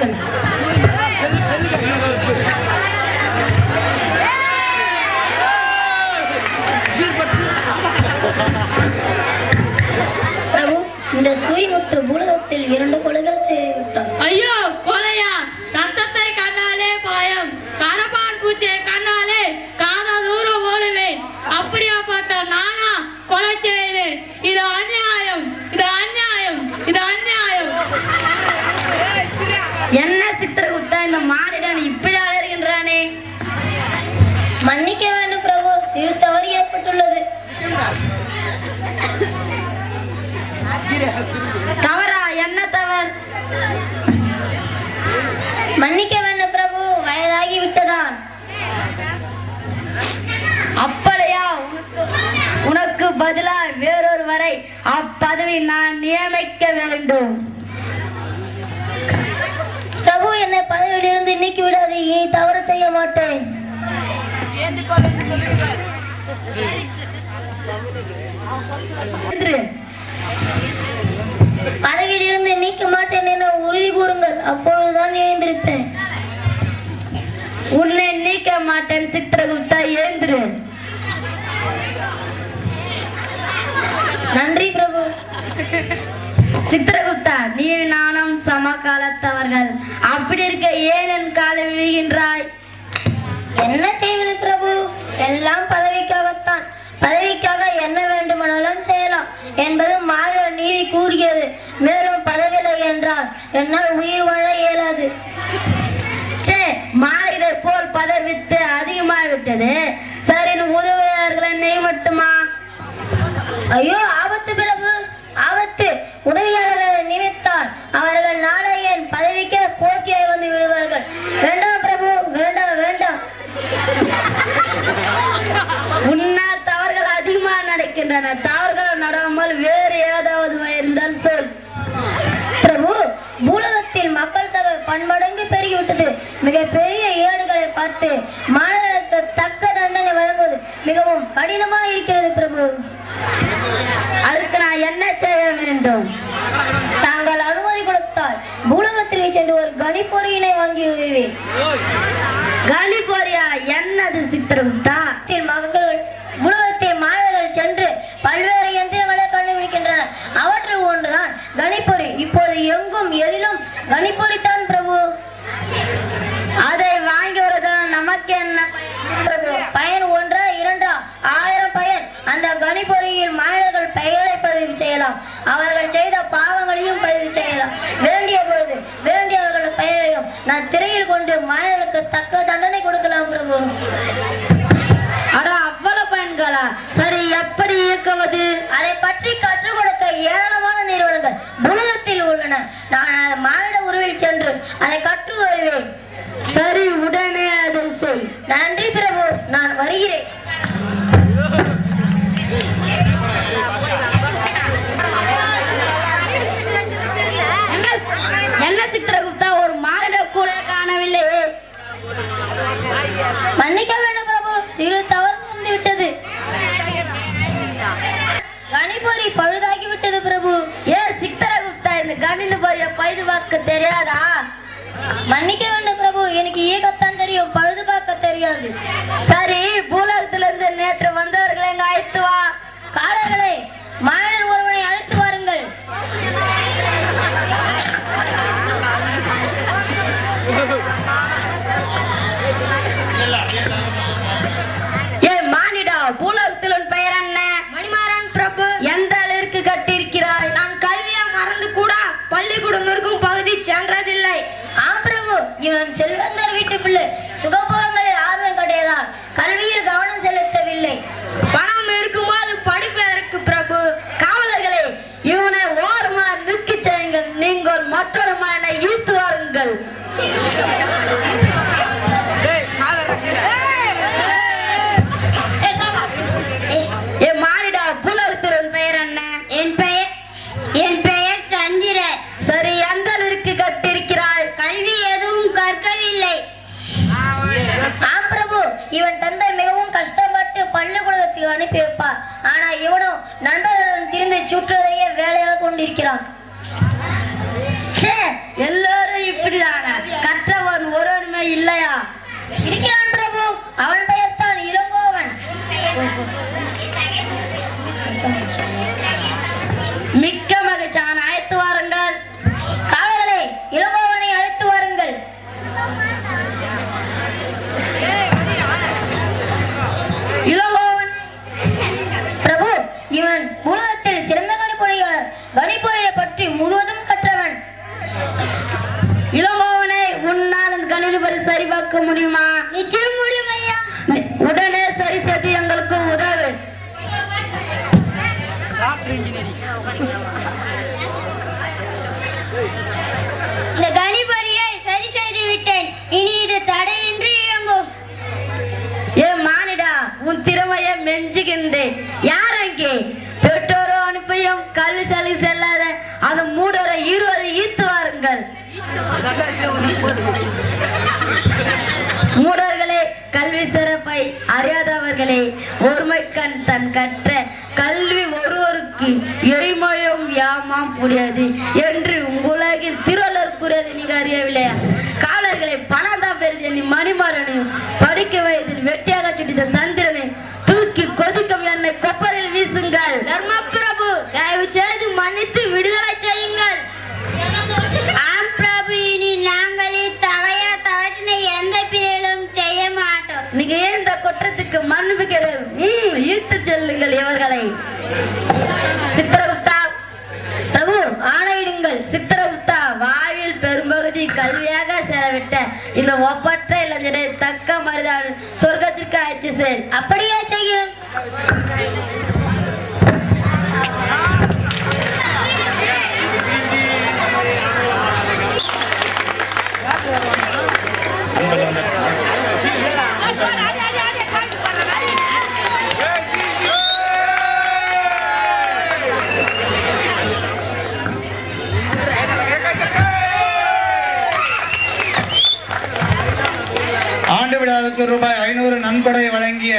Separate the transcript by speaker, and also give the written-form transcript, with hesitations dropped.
Speaker 1: வாருங்கள். பிரபு, இந்த சூரியமுத்து பூலகத்தில் 2 கொலைகள் செய்துவிட்டார்.
Speaker 2: ஐயோ, கொலையா? ரத்தத்தை கண்டாலே பயம், கரப்பான் பூச்சியை கண்டாலே காத தூரம் ஓடுவேன். அப்படியாப்பட்ட நானா கொலை செய்தேன்? இது அநியாயம், இது அநியாயம், இது அநியாயம்.
Speaker 1: என்ன சித்திரகுப்தா, இந்த மானிடன் இப்படி அலறுகின்றானே? மன்னிக்க வேண்டும் பிரபு, சிறு தவறு ஏற்பட்டுள்ளது. தவறா? என்ன தவறு? மன்னிக்க வேண்டும் பிரபு, வயதாகி விட்டதான். அப்படியா? உனக்கு பதிலா வேறொருவரை அப்பதவி நான் நியமிக்க வேண்டும். பிரபு, என்னை பதவியிலிருந்து நீக்கி விடாது. இனி தவறு செய்ய மாட்டேன். பதவியிலிருந்து நீக்க மாட்டேன் என உறுதி கூறுங்கள், அப்பொழுதுதான் எழுந்திருப்பேன். உன்னை நீக்க மாட்டேன் சித்திரகுப்தா, எழுந்திரு. நன்றி பிரபு. சித்திரகுப்தா, நீ நானும் சமகாலத்தவர்கள். அப்படி இருக்க ஏன் என் காலை விழுகின்றாய்? என்ன செய்வது பிரபு, எல்லாம் பதவிக்காகத்தான். பதவிக்காக என்ன வேண்டுமானாலும் செய்யலாம் என்பது மாநில நீதி கூறுகிறது. மேலும் பதவியில்லை என்றால் என்னால் உயிர் வாழ இயலாது. மாநிலை போல் பதவித்து அதிகமாகிவிட்டது. சரி, உதவியாளர்களை நியமட்டுமா? ஐயோ, ஆபத்து பிரபு, ஆபத்து. உதவியாளர்களை நியமித்தால் அவர்கள் நாளை என் பதவிக்கு போட்டியாய் வந்து விடுவார்கள். வேண்டாம் பிரபு, வேண்டாம் வேண்டாம். உன்னால் தவறுகள் அதிகமாக நடக்கின்றன. தவறுகள் நடாமல் வேறு ஏதாவது இருந்தால் சொல். பிரபு, பூலகத்தில் மக்கள் தொகை பன்மடங்கு பெருகிவிட்டது. மிகப்பெரிய ஏடுகளை பார்த்து மாநிலத்துக்கு தக்க தண்டனை வழங்குவது மிகவும் கடினமாக இருக்கிறது பிரபு. அதற்கு நான் என்ன செய்ய வேண்டும்? தாங்கள் அனுமதி கொடுத்தால் பூலகத்தில் சென்று ஒரு கணிப்பொறியினை வாங்கி வருவேன். கணிப்பொறியா? என்னது சித்திரகுப்தா? மக்கள் பூலகத்தில் மாணவர்கள் சென்று பல்வேறு எந்திரங்களை கண்டுபிடிக்கின்றன. அவற்றில் ஒன்றுதான் கணிப்பொறி. இப்போது எங்கும் எதிலும் கணிப்பொறித்தான் பிரபு. அதை வாங்கி வருவதால் நமக்கு என்ன பயன்? 1 2 1000 பயன். அந்த கணிப்பொறியில் மாணவர்கள் பெயரை பதிவு செய்யலாம். அவர்கள் செய்த பாவங்களையும் பதிவு செய்யலாம். வேண்டிய பொழுது வேண்டியவர்கள் பெயரையும் நான் திரையில் கொண்டு மாணவர்களுக்கு தக்க தண்டனை கொடுக்கலாம் பிரபு. அட, அவ்வளவு பயன்களா? சரி, எப்படி இயக்குவது? அதை பற்றி கற்றுக் கொடுக்க ஏராளமான நிறுவனங்கள் பூலகத்தில் உள்ளன. நான் மாநில உருவில் சென்று அதை கற்று வருவேன். சரி, உடனே அதை செய். நன்றி பிரபு, நான் வருகிறேன். என்ன சித்திரகுப்தா, ஒரு மாநில கூட காணவில்லை? மன்னிக்க வேண்டும் பிரபு, சிறு தவறு வந்து விட்டது. கணிப்பொறி பழுதாகிவிட்டது பிரபு. சித்திரகுப்தா, இந்த கணிப்பொறியை பழுதுபார்க்க தெரியாதா? மன்னிக்க வேண்டும் பிரபு, எனக்கு இயக்கத்தான் தெரியும், பழுது பார்க்க தெரியாது. சரி, பூலகத்திலிருந்து நேற்று வந்தவர்களை எங்க அழைத்து வா. காலங்களே, மாநில ஒருவனை அழைத்து வாருங்கள். மானிடா, பூலகத்தில் உன் பெயர் என்ன? மணிமாறன் பிரபு. எந்த அளவிற்கு கட்டியிருக்கிறாய்? நான் கல்வியை மறந்து கூட பள்ளிக்கூடம் இருக்கும் பகுதி சென்றதில்லை. பிரபு, இவன் செல்வந்தர் வீட்டு பிள்ளை. சுகபோகங்களில் ஆர்வம் கிடையாதால் கல்வியில் கவனம் செலுத்தவில்லை. பணம் இருக்கும்போது படிப்பதற்கு பிரபு. காவலர்களே, இவனை ஓரமா நிற்க செய்யுங்கள். நீங்கள் மற்றொரு மகனை ஈர்த்து வாருங்கள். மானிடா, புலகத்தின் பெயர் என்ன? என் பெயர் சந்திரன். சரி, எந்த அளவிற்கு கட்டிருக்கிறாய்? கல்வி எதுவும் கற்கவில்லை. ஆம் பிரபு, இவன் தந்தை மிகவும் கஷ்டப்பட்டு பள்ளிக்கூடத்துக்கு அனுப்பி வைப்பார். ஆனா இவனும் நண்பர்களுடன் திரிந்து சுற்றுவதையே வேலையாக கொண்டிருக்கிறான். எல்லாரும் இப்படிதான? இழுபறி சரிபார்க்க முடியுமா?
Speaker 3: நிச்சயம் முடியும் ஐயா.
Speaker 1: உடனே சரி செய்து எங்களுக்கு உதவு.
Speaker 3: இந்த கணிப்பொறியை சரி செய்து விட்டேன். இனி இது தடையின்றி இயங்கும்.
Speaker 1: ஏ மானிடா, உன் திறமையை மெஞ்சுகின்றேன். யார் அங்கே? பெற்றோரோ அனுப்பியும் கல்வி சலி செல்லாத அந்த மூடரை இருவரை ஈர்த்து வாருங்கள். மூடர்களே, கல்வி சிறப்பை அறியாதவர்களே, ஒருமைக்கண் தன் கற்ற கல்வி ஒருவருக்கு எய்மையும் யாமாம் புரியாது என்று உலகில் திருவள்ளுவர் கூறியது நீங்க அறியவில்லையா? காவலர்களை பணந்தா பெருதி மணிமாறனு படிக்க வயதில் வெட்டியாக சுட்டித்த சந்திரனை தூக்கி கொதிக்கும் என்னை கொப்பரில் வீசுங்கள்.
Speaker 3: தர்ம பிரபு, தயவு செய்து மன்னித்து விடுதலை செய்யுங்கள். ஆம் பிரபு, இனி நாங்களே தவையா தவற்றினை எந்த பிழையிலும் செய்ய மாட்டோம்.
Speaker 1: நீங்க ஏன் இந்த குற்றத்துக்கு மன்னிப்பு ஈர்த்து செல்லுங்கள் இவர்களை. சித்திரகுப்தா பிரபு, ஆணையிடுங்கள். சித்திரகுப்தா, வாயில் பெரும்பகுதி கல்வியாக செலவிட்ட இந்த ஒப்பற்ற இளைஞரை தக்க மரியாதை சொர்க்கத்திற்கு அழைத்து செல்.
Speaker 3: அப்படியே செய்கிறேன்.
Speaker 4: ஆண்டு விழாவுக்கு ரூபாய் 500 நன்கொடை வழங்கிய